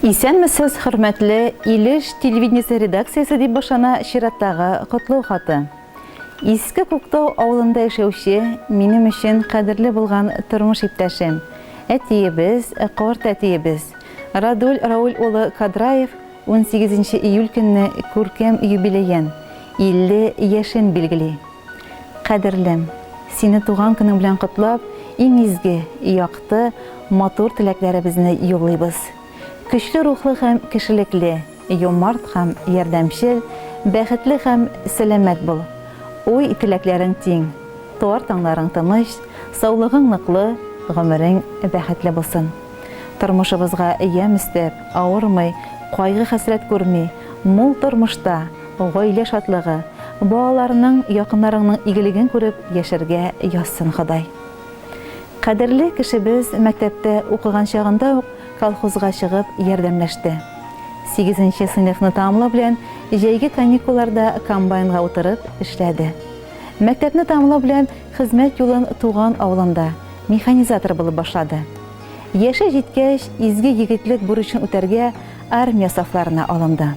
Исәнмесез, хөрмәтле Илеш телевидениесе редакциясе дип башлана чираттагы котлау хаты. Иске Күктау авылында яшәүче, минем өчен кадерле булган тормыш иптәшем, әтиебез, карт әтиебез, Радуль Рауль улы Кадраев 18 июль көнне күркәм юбилейен, 50 яшен билгели. Кадерлем, сине туган көнең белән котлап, иң изге, якты, матур теләкләребезне юллыйбыз. Көчле рухлы һәм кешелекле, юмарт һәм ярдәмчел, бәхетле һәм сәламәт бул. Уй теләкләрең тиң, туар таңларың тыныч, саулыгың ныклы, гомерең бәхетле булсын. Тормышыбызга ям истәп, авырмый, кайгы хәсрәт күрми, мул тормышта, гаилә шатлыгы, балаларның, якыннарыңның игелеген күреп яшәргә язсын Ходай. Кадерле кешебез мәктәптә укыган чагында ук колхозга чыгып ярдәмләште. 8 сыйныфны тәмамлау белән җәйге каникулларда комбайнга утырып эшләде. Мәктәпне тәмамлау белән хезмәт юлын туган авылында механизатор булып башлады. Яше җиткәч, изге егетлек бурычын үтәргә армия сафларына алынды.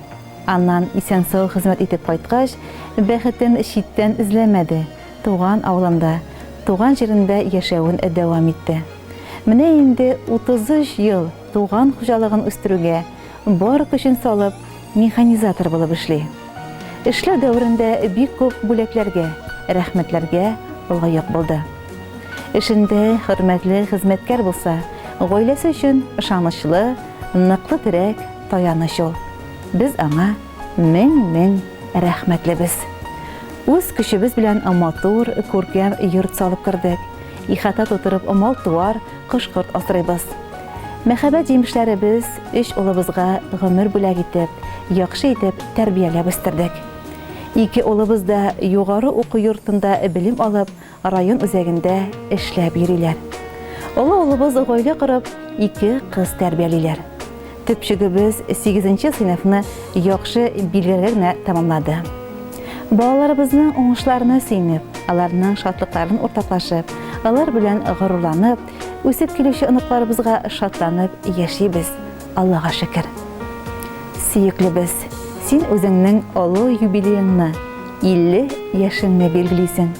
Аннан исән-сау хезмәт итеп кайткач, бәхетен читтән эзләмәде. Туган авылында, туган җирендә яшәвен дәвам итте. Менә инде 33 ел туган хуҗалыгын үстерүгә бар көчен салып механизатор булып эшли. Эшләү дәврендә бик күп бүләкләргә, рәхмәтләргә лаек булды. Эшендә хөрмәтле хезмәткәр булса, гаиләсе өчен ышанычлы, ныклы терәк, таяныч ул. Без аңа мең рәхмәтлебез. Үз көчебез белән матур, күркәм йорт салып кирдек. Ихата тутырып мал-туар, кош-корт асрыйбыз. Мәхәббәт җимешләребез 3 улыбызга гомер бүләк итеп, яхшы итеп тәрбияләп үстердек. 2 улыбыз да югары уку йортында белем алып, район үзәгендә эшләп йөриләр. Олы улыбыз гаилә корып, 2 кыз тәрбиялиләр. Төпчегебез 8 сыйныфны яхшы билгеләргә генә тәмамлады. Балаларыбызның уңышларына сөйнеп, аларның шатлыкларын уртаклашып, алар белән горурланып, үсеп килүче оныкларыбызга шатланып яшибез. Аллага шөкер. Сөеклебез, син үзеңнең олы юбилейыңны 50 яшеңне билгелисең.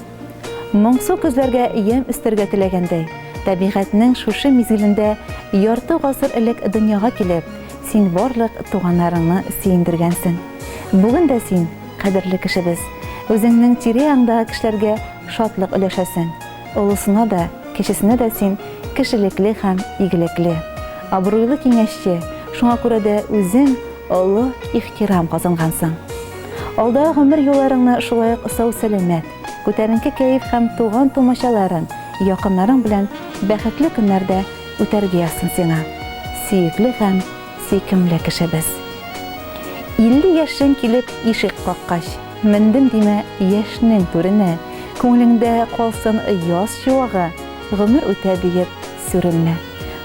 Моңсу күзләргә ям өстәргә теләгәндәй, табигатьнең шушы мизгелендә ярты гасыр элек дөньяга килеп, син барлык туганнарыңны сөендергәнсең. Бүген дә син, кадерле кешебез, үзеңнең тирә-яңдагы кешеләргә шатлык өләшәсең. Олысына да, кешесенә дә син кешелекле һәм игелекле, абруйлы киңәшче, шуңа күрә дә үзең олы ихтирам казангансың. Алда гомер юлларыңны шулай ук сау-сәламәт, күтәренке кәеф һәм туган тумачаларын, якыннарың белән бәхетле көннәрдә үтәргә язсын сиңа. Сөекле һәм сөйкемле кешебез. 50 яшең килеп ишек каккач, мендем димә яшнең түренә, күңелеңдә калсын яз чуагы, гомер үтә диеп сүренмә.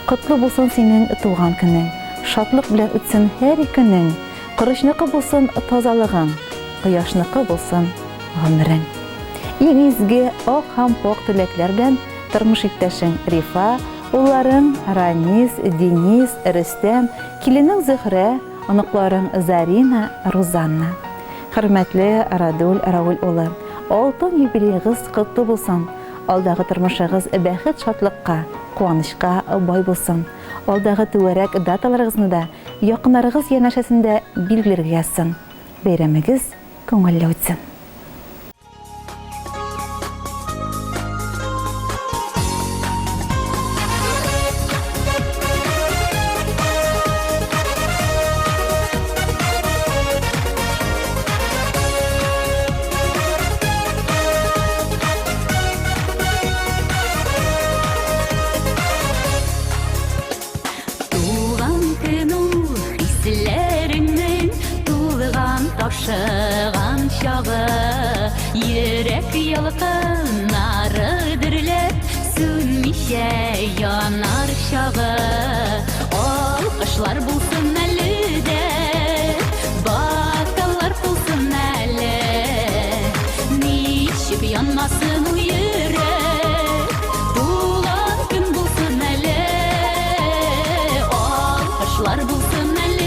Котлы булсын синең туган көнең, шатлык белән үтсен һәр көнең, кырычныкы булсын тазалыгың, кояшныкы булсын гомерең. Иң изге ак һәм пак теләкләр белән тормыш иптәшең Рифа, улларың Рамис, Денис, Рөстәм, киленең Зөһрә, оныкларың Зарина, Рузанна. Хөрмәтле Радуль Рауль улы, алтын юбилейгыз котлы булсын. Алдагы тормышыгыз бәхет шатлыкка, куанычка бай булсын. Алдагы түгәрәк даталарыгызны да якыннарыгыз янәшәсендә билгеләргә язсын. Бәйрәмегез күңелле үтсен. Ташыган чагы, йөрәк ялкыннары дөрләп, сүнмичә янар чагы. Алкышлар булсын әле дә, бакаллар булсын әле, ничек янмасын у йөрәк, тулан көн булсын әле, алкышлар булсын әле.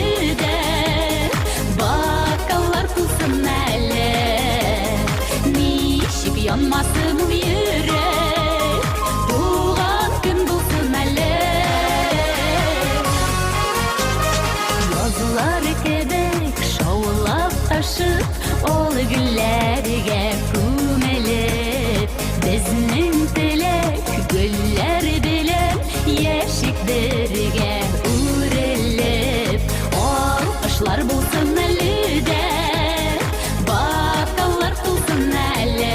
кадерге үрелеп, алкышлар булсын әле дә, бакаллар тулсын әле.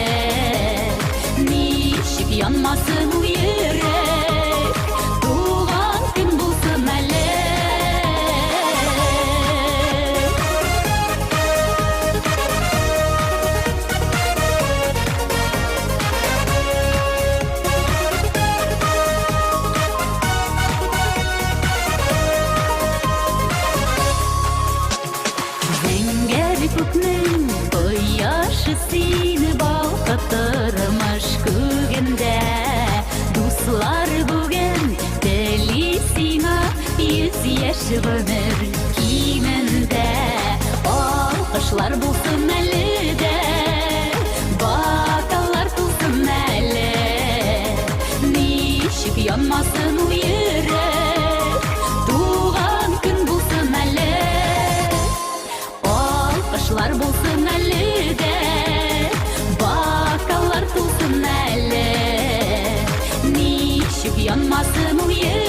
Ничек янмасын у йөрәк, туган көн булсын әле. Зәңгәр күкнең кояшы сине балкытырмыш күгендә. Дуслар бүген тели сиңа 100 яшь гомер кимендә. Алкышлар булсын әле дә, бакаллар тулсын әле. Ничек янмасын у йөрәк, туган көн булсын әле. Алкышлар булсын әле дә, бакаллар тулсын әле. Ничек янмасын у йөрәк,